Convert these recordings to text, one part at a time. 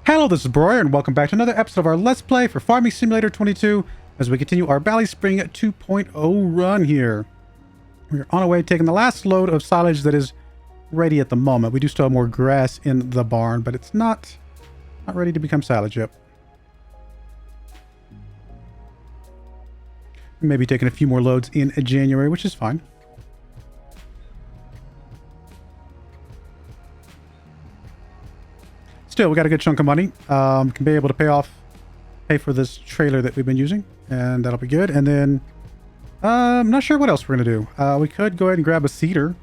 Hello, this is Broyar, and welcome back to another episode of our Let's Play for Farming Simulator 22 as we continue our Ballyspring 2.0 run here. We're on our way taking the last load of silage that is ready at the moment. We do still have more grass in the barn, but it's not ready to become silage yet. We may be taking a few more loads in January, which is fine. Still, we got a good chunk of money. Can be able to pay for this trailer that we've been using, and that'll be good. And then, I'm not sure what else we're gonna do. We could go ahead and grab a seeder.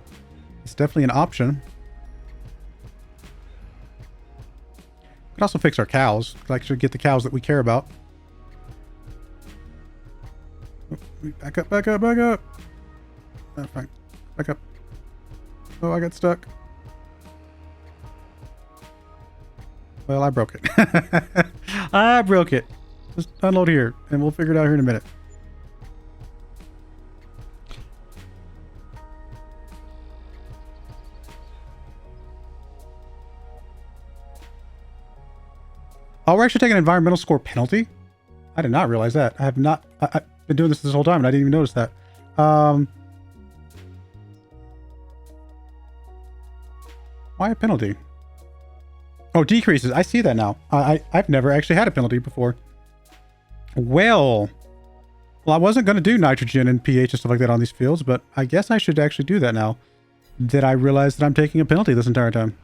It's definitely an option. We could also fix our cows. Like, should get the cows that we care about. Back up, back up, back up. Oh, fine. Back up. Oh, I got stuck. Well, I broke it. I broke it. Just unload here, and we'll figure it out here in a minute. Oh, we're actually taking an environmental score penalty? I did not realize that. I have not... I've been doing this whole time, and I didn't even notice that. Why a penalty? Oh, decreases. I see that now. I've never actually had a penalty before. Well, I wasn't going to do nitrogen and pH and stuff like that on these fields, but I guess I should actually do that now that I realize that I'm taking a penalty this entire time.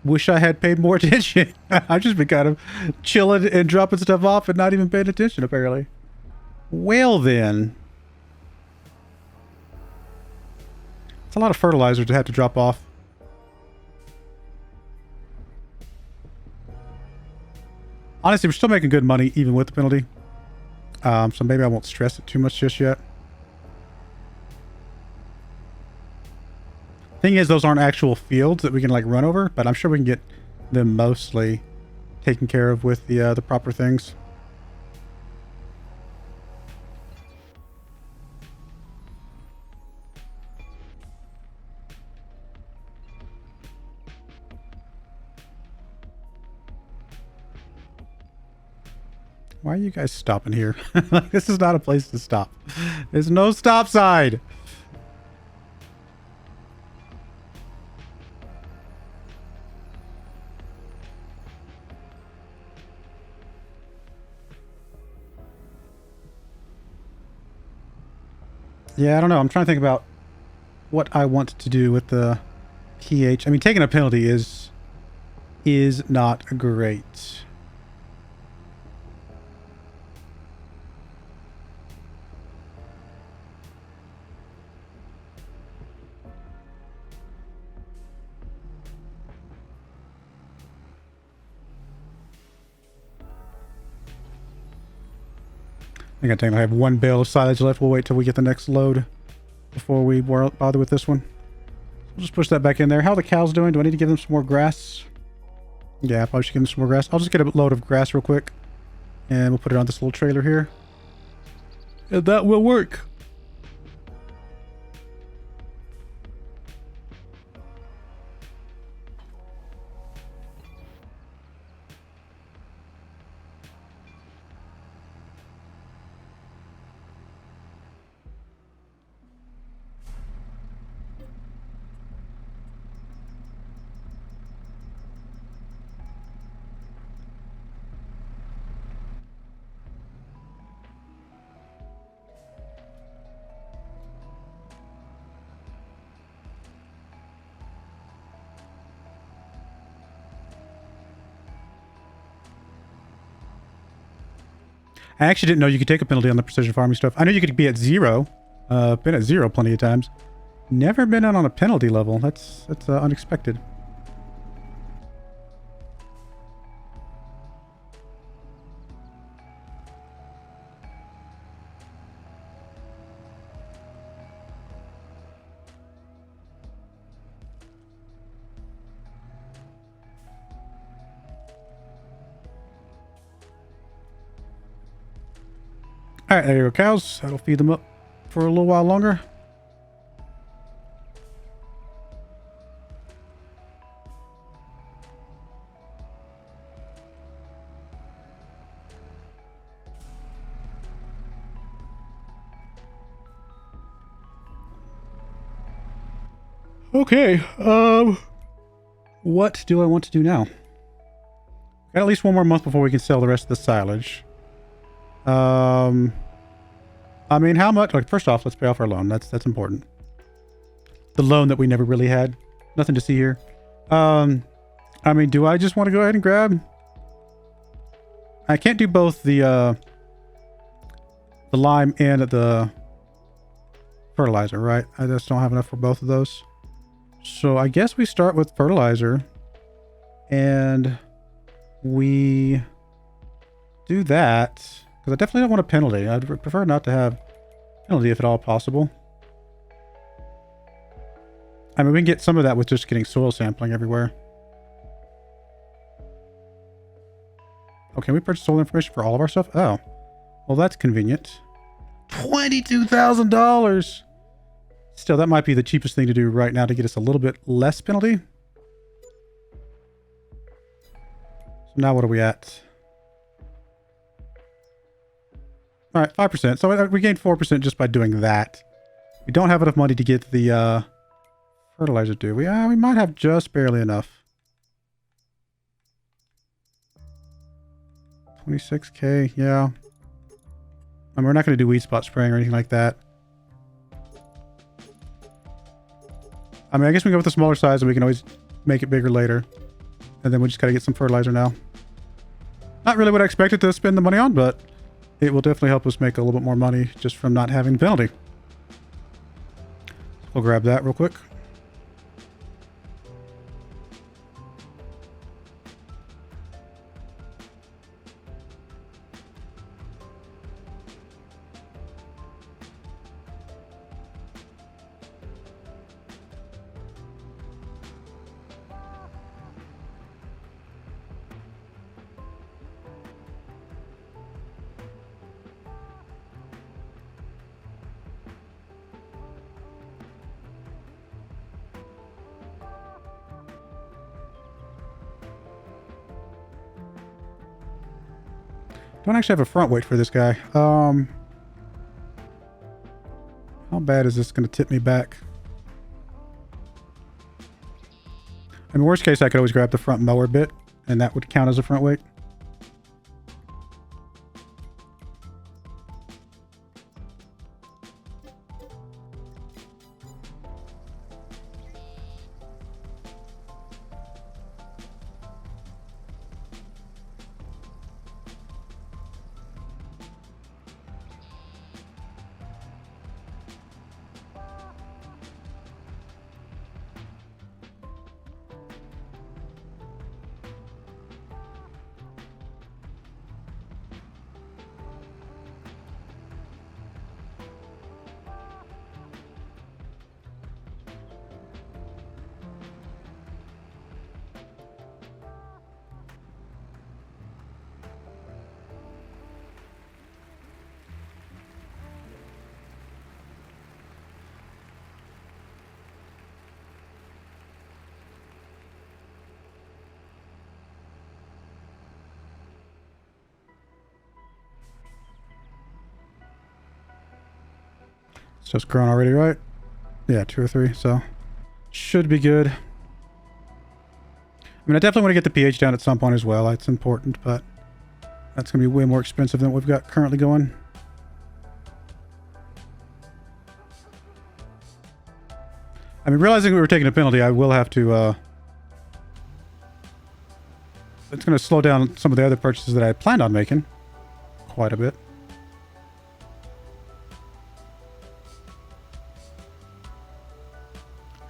Wish I had paid more attention. I've just been kind of chilling and dropping stuff off and not even paying attention, apparently. Well, then. It's a lot of fertilizer to have to drop off. Honestly, we're still making good money even with the penalty. So maybe I won't stress it too much just yet. Thing is, those aren't actual fields that we can like run over, but I'm sure we can get them mostly taken care of with the proper things. Why are you guys stopping here? Like, this is not a place to stop. There's no stop sign. Yeah, I don't know. I'm trying to think about what I want to do with the pH. I mean, taking a penalty is not great. I think I have one bale of silage left. We'll wait till we get the next load before we bother with this one. We'll just push that back in there. How are the cows doing? Do I need to give them some more grass? Yeah, I probably should give them some more grass. I'll just get a load of grass real quick. And we'll put it on this little trailer here. And that will work. I actually didn't know you could take a penalty on the precision farming stuff. I know you could be at 0. Been at 0 plenty of times. Never been out on a penalty level. That's unexpected. Alright, there you go, cows. That'll feed them up for a little while longer. Okay. What do I want to do now? Got at least one more month before we can sell the rest of the silage. I mean, how much? Like, first off, let's pay off our loan. That's important. The loan that we never really had. Nothing to see here. I mean, do I just want to go ahead and grab? I can't do both the lime and the fertilizer, right? I just don't have enough for both of those. So I guess we start with fertilizer and we do that because I definitely don't want a penalty. I'd prefer not to have penalty if at all possible. I mean, we can get some of that with just getting soil sampling everywhere. Oh, can we purchase soil information for all of our stuff? Oh, well, that's convenient. $22,000. Still, that might be the cheapest thing to do right now to get us a little bit less penalty. So now what are we at? All right, 5%. So we gained 4% just by doing that. We don't have enough money to get the fertilizer, do we? We might have just barely enough. 26K, yeah. I mean, we're not going to do weed spot spraying or anything like that. I mean, I guess we can go with the smaller size and we can always make it bigger later. And then we just got to get some fertilizer now. Not really what I expected to spend the money on, but it will definitely help us make a little bit more money just from not having the penalty. We'll grab that real quick. Don't actually have a front weight for this guy. How bad is this going to tip me back? In the worst case, I could always grab the front mower bit, and that would count as a front weight. It's just grown already, right? Yeah, 2 or 3, so should be good. I mean, I definitely want to get the pH down at some point as well. It's important, but that's going to be way more expensive than what we've got currently going. I mean, realizing we were taking a penalty, I will have to, it's going to slow down some of the other purchases that I planned on making quite a bit.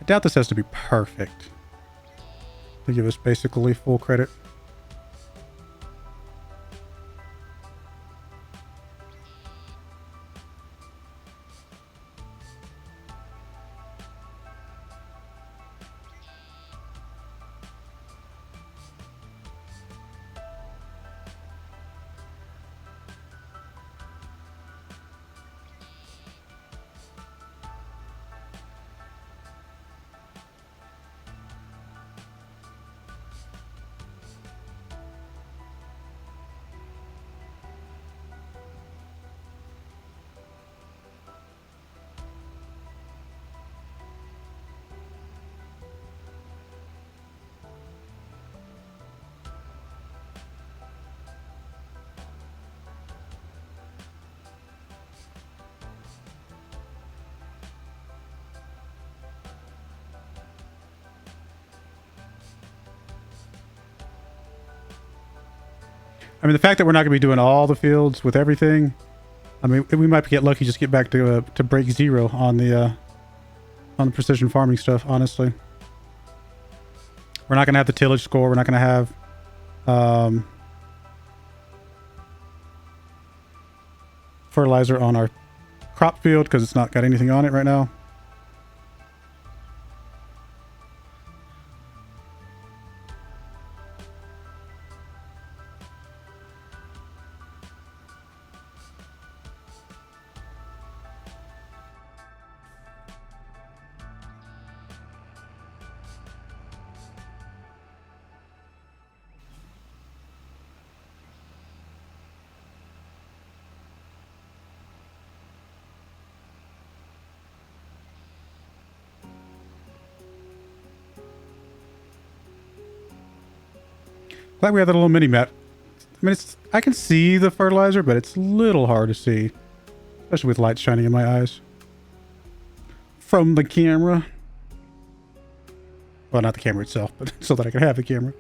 I doubt this has to be perfect to give us basically full credit. I mean, the fact that we're not going to be doing all the fields with everything, I mean, we might get lucky, just get back to break zero on the precision farming stuff, honestly. We're not going to have the tillage score. We're not going to have fertilizer on our crop field because it's not got anything on it right now. Glad we have that little mini map. I mean, I can see the fertilizer, but it's a little hard to see, especially with lights shining in my eyes from the camera. Well, not the camera itself, but so that I can have the camera.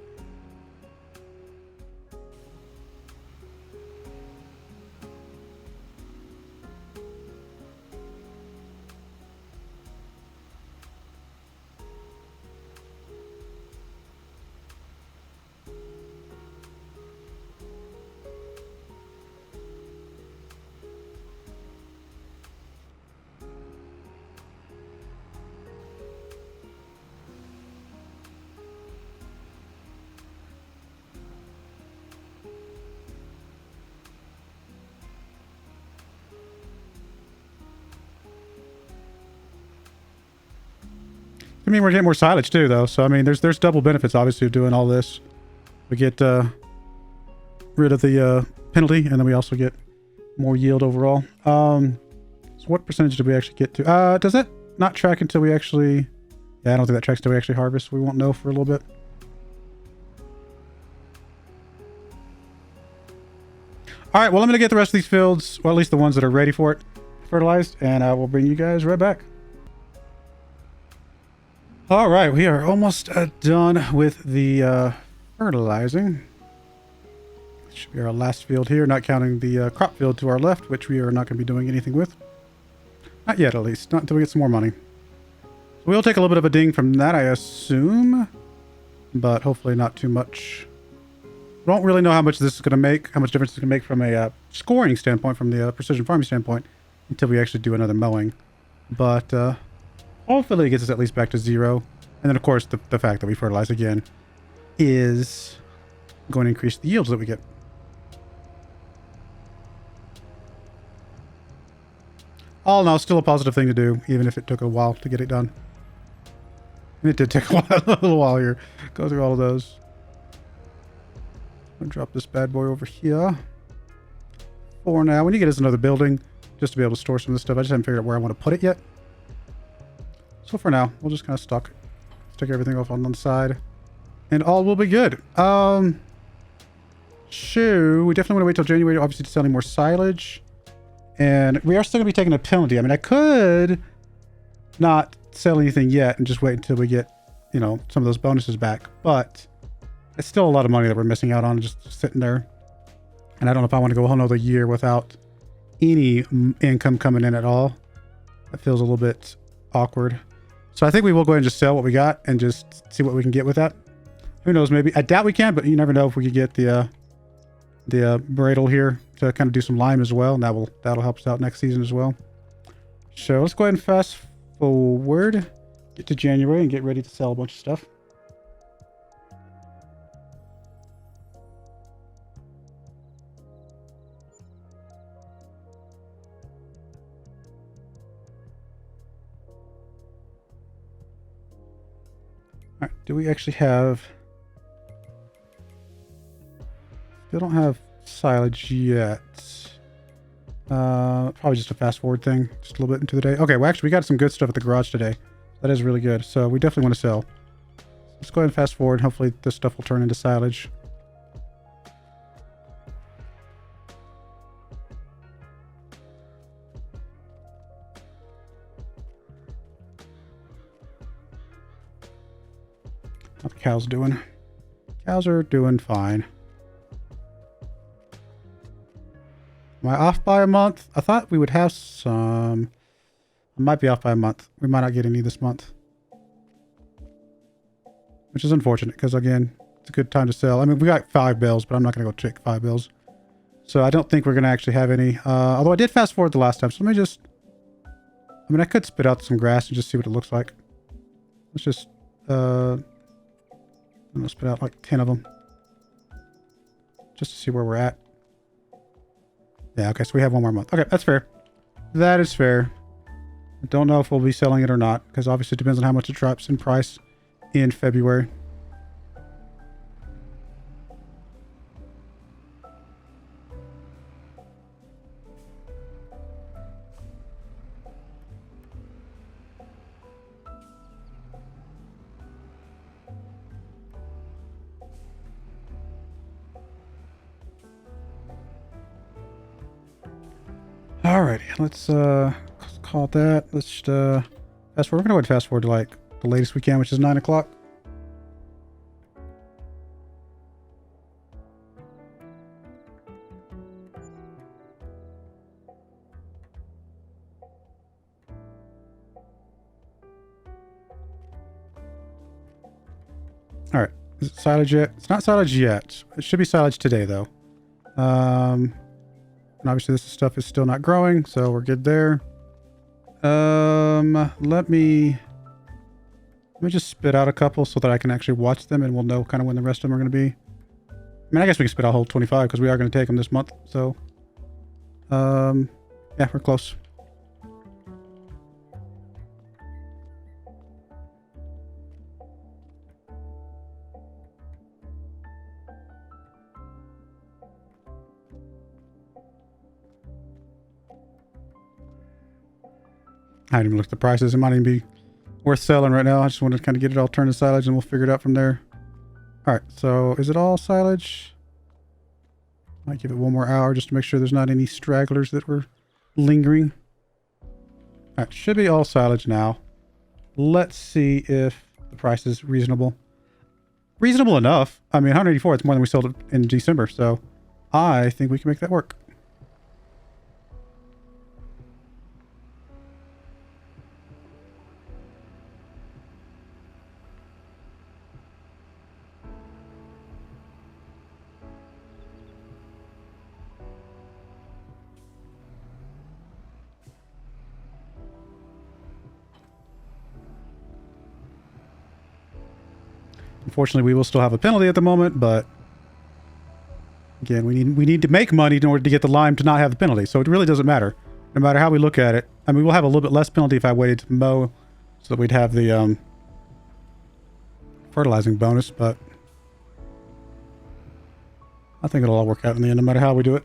I mean, we're getting more silage too, though. So I mean, there's double benefits, obviously, of doing all this. We get rid of the penalty, and then we also get more yield overall. So what percentage did we actually get to? Does that not track until we actually? Yeah, I don't think that tracks until we actually harvest. We won't know for a little bit. All right. Well, I'm gonna get the rest of these fields, well, at least the ones that are ready for it, fertilized, and I will bring you guys right back. All right, we are almost done with the fertilizing. This should be our last field here, not counting the crop field to our left, which we are not going to be doing anything with. Not yet, at least. Not until we get some more money. So we'll take a little bit of a ding from that, I assume. But hopefully not too much. We don't really know how much this is going to make, how much difference it's going to make from a scoring standpoint, from the precision farming standpoint, until we actually do another mowing. But hopefully it gets us at least back to zero. And then, of course, the fact that we fertilize again is going to increase the yields that we get. All in all, still a positive thing to do, even if it took a while to get it done. And it did take a little while here. Go through all of those. I'll drop this bad boy over here. For now, we need to get us another building just to be able to store some of this stuff. I just haven't figured out where I want to put it yet. So for now, we'll just kind of stick everything off on one side, and all will be good. Shoo, we definitely want to wait till January, obviously, to sell any more silage, and we are still going to be taking a penalty. I mean, I could not sell anything yet and just wait until we get, you know, some of those bonuses back, but it's still a lot of money that we're missing out on just sitting there, and I don't know if I want to go a whole nother year without any income coming in at all. That feels a little bit awkward. So I think we will go ahead and just sell what we got and just see what we can get with that. Who knows, maybe. I doubt we can, but you never know if we could get the bradle here to kind of do some lime as well. And that'll help us out next season as well. So let's go ahead and fast forward, get to January and get ready to sell a bunch of stuff. All right, do we actually have... Still don't have silage yet. Probably just a fast forward thing, just a little bit into the day. Okay, well actually we got some good stuff at the garage today. That is really good, so we definitely want to sell. Let's go ahead and fast forward. Hopefully this stuff will turn into silage. How the cows doing? Cows are doing fine. Am I off by a month? I thought we would have some. I might be off by a month. We might not get any this month. Which is unfortunate because, again, it's a good time to sell. I mean, we got 5 bills, but I'm not going to go check 5 bills. So I don't think we're going to actually have any. Although I did fast forward the last time. So let me just... I mean, I could spit out some grass and just see what it looks like. Let's just... I'm going to spit out like 10 of them. Just to see where we're at. Yeah, okay, so we have 1 more month. Okay, that's fair. That is fair. I don't know if we'll be selling it or not, because obviously it depends on how much it drops in price in February. Alrighty, let's call it that. Let's just fast forward. We're gonna go ahead and fast forward to like the latest we can, which is 9 o'clock. Alright. Is it silage yet? It's not silage yet. It should be silage today though. And obviously this stuff is still not growing, so we're good there. Let me just spit out a couple so that I can actually watch them and we'll know kind of when the rest of them are going to be. I mean, I guess we can spit out a whole 25 because we are going to take them this month. So, yeah, we're close. I haven't even looked at the prices. It might even be worth selling right now. I just want to kind of get it all turned to silage and we'll figure it out from there. All right, so is it all silage? Might give it 1 more hour just to make sure there's not any stragglers that were lingering. All right, should be all silage now. Let's see if the price is reasonable. Reasonable enough. I mean, 184, it's more than we sold it in December, so I think we can make that work. Unfortunately, we will still have a penalty at the moment, but again, we need to make money in order to get the lime to not have the penalty. So it really doesn't matter, no matter how we look at it. I mean, we'll have a little bit less penalty if I waited to mow, so that we'd have the fertilizing bonus. But I think it'll all work out in the end, no matter how we do it.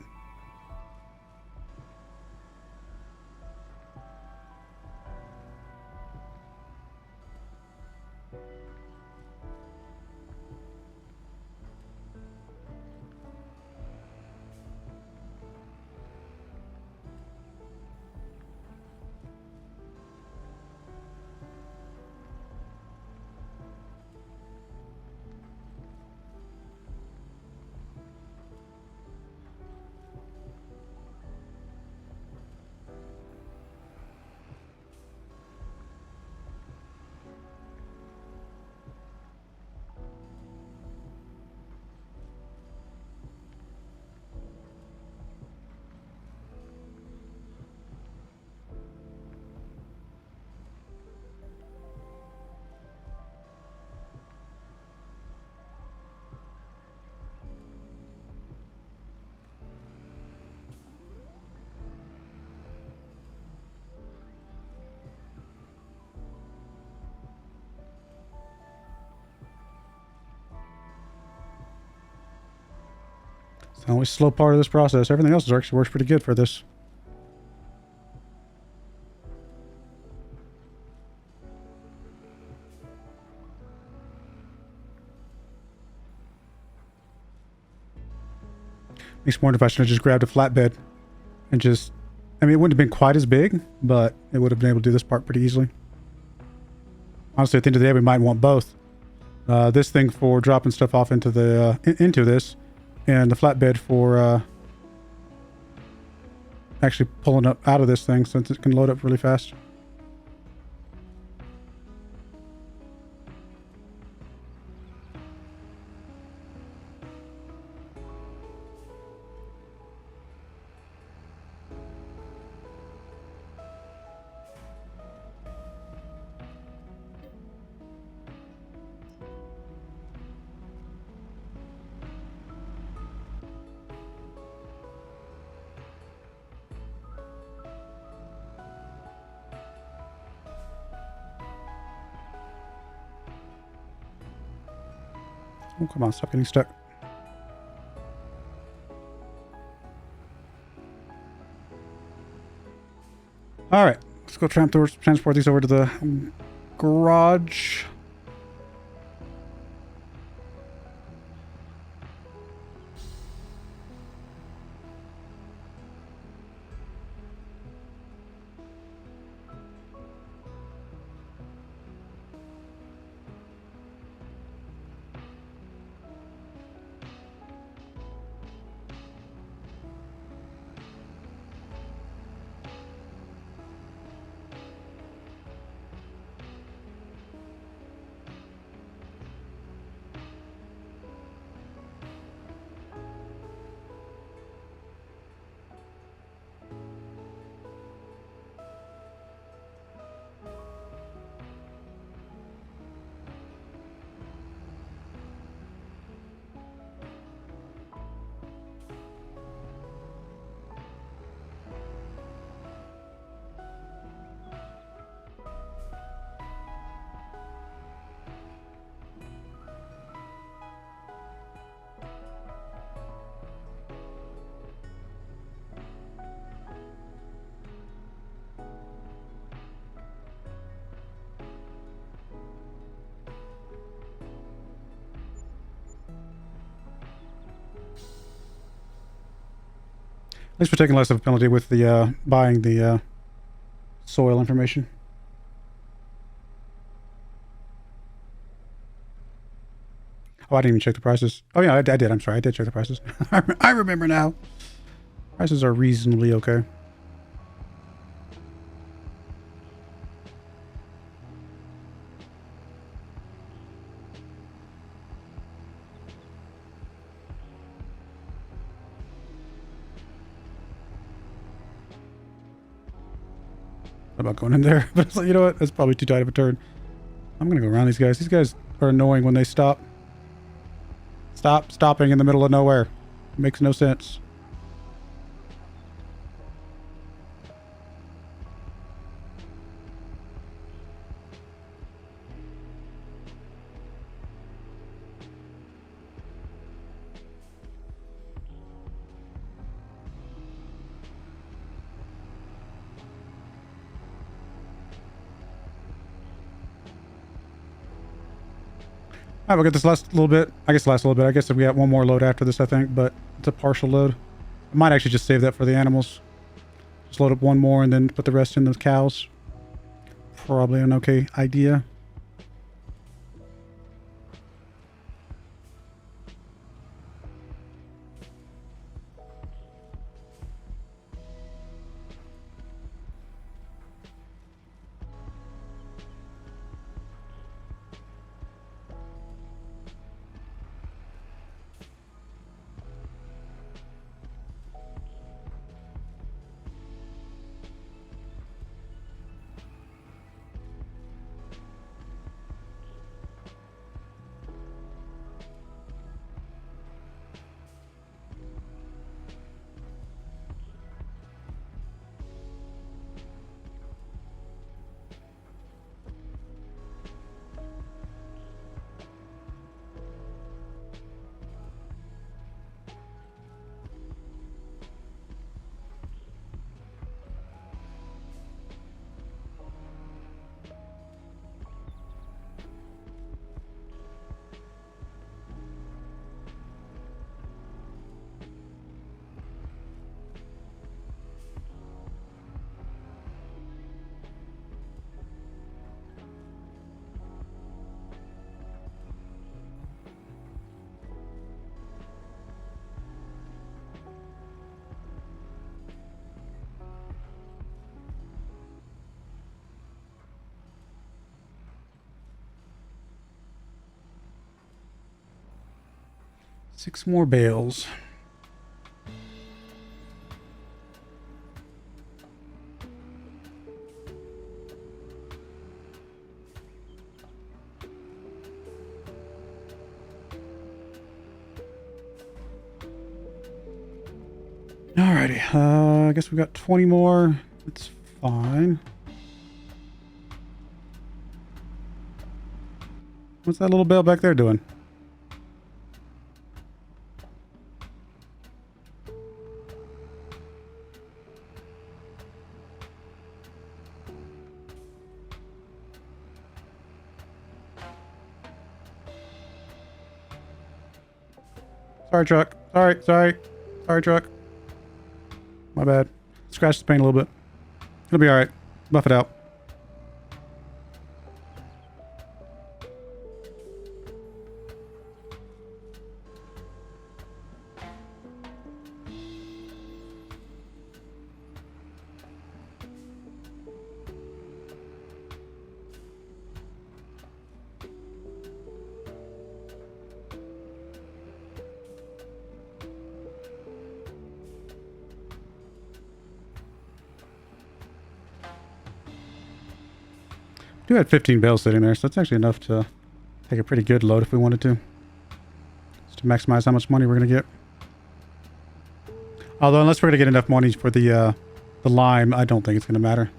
It's the only slow part of this process. Everything else actually works pretty good for this. Makes more if I should have just grabbed a flatbed and just... I mean, it wouldn't have been quite as big, but it would have been able to do this part pretty easily. Honestly, at the end of the day, we might want both. This thing for dropping stuff off into the into this, and the flatbed for actually pulling up out of this thing since it can load up really fast. Oh, come on, stop getting stuck. All right, let's go transport these over to the garage. At least we're taking less of a penalty with the buying the soil information. Oh, I didn't even check the prices. Oh yeah, I did. I'm sorry, I did check the prices. I remember now. Prices are reasonably okay. About going in there, but it's like, you know what? That's probably too tight of a turn. I'm gonna go around these guys. These guys are annoying when they stop. Stopping in the middle of nowhere. It makes no sense. All right, we'll get this last little bit. I guess last little bit. I guess we got one more load after this, I think, but it's a partial load. I might actually just save that for the animals. Just load up one more and then put the rest in the cows. Probably an okay idea. 6 more bales. Alrighty, I guess we got 20 more. It's fine. What's that little bale back there doing? Sorry, truck. Sorry, truck. My bad. Scratch the paint a little bit. It'll be alright. Buff it out. We do have 15 bales sitting there, so that's actually enough to take a pretty good load if we wanted to. Just to maximize how much money we're going to get. Although, unless we're going to get enough money for the lime, I don't think it's going to matter.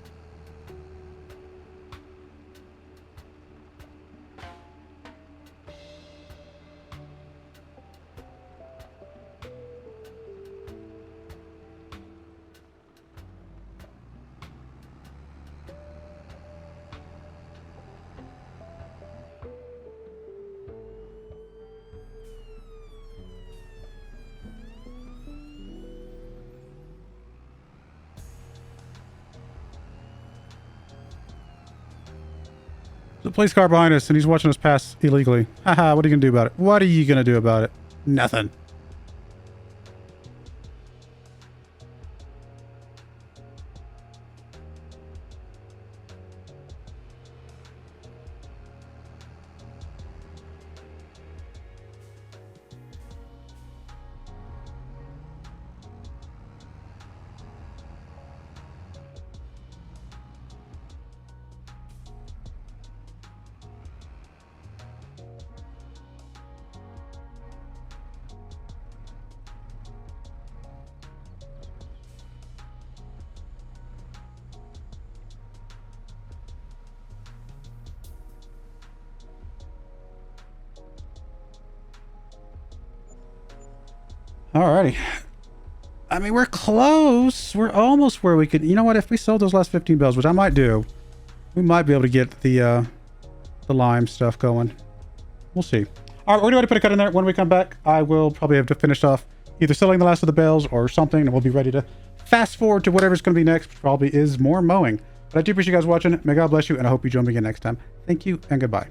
The police car behind us, and he's watching us pass illegally. Haha, what are you gonna do about it? What are you gonna do about it? Nothing. Alrighty. I mean, we're close. We're almost where we could... You know what? If we sold those last 15 bales, which I might do, we might be able to get the lime stuff going. We'll see. Alright, we're going to put a cut in there. When we come back, I will probably have to finish off either selling the last of the bales or something, and we'll be ready to fast forward to whatever's going to be next, which probably is more mowing. But I do appreciate you guys watching. May God bless you, and I hope you join me again next time. Thank you, and goodbye.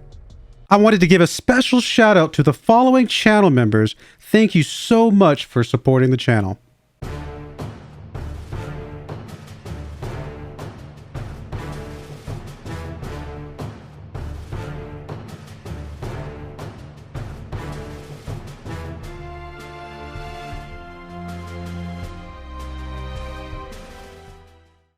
I wanted to give a special shout out to the following channel members. Thank you so much for supporting the channel.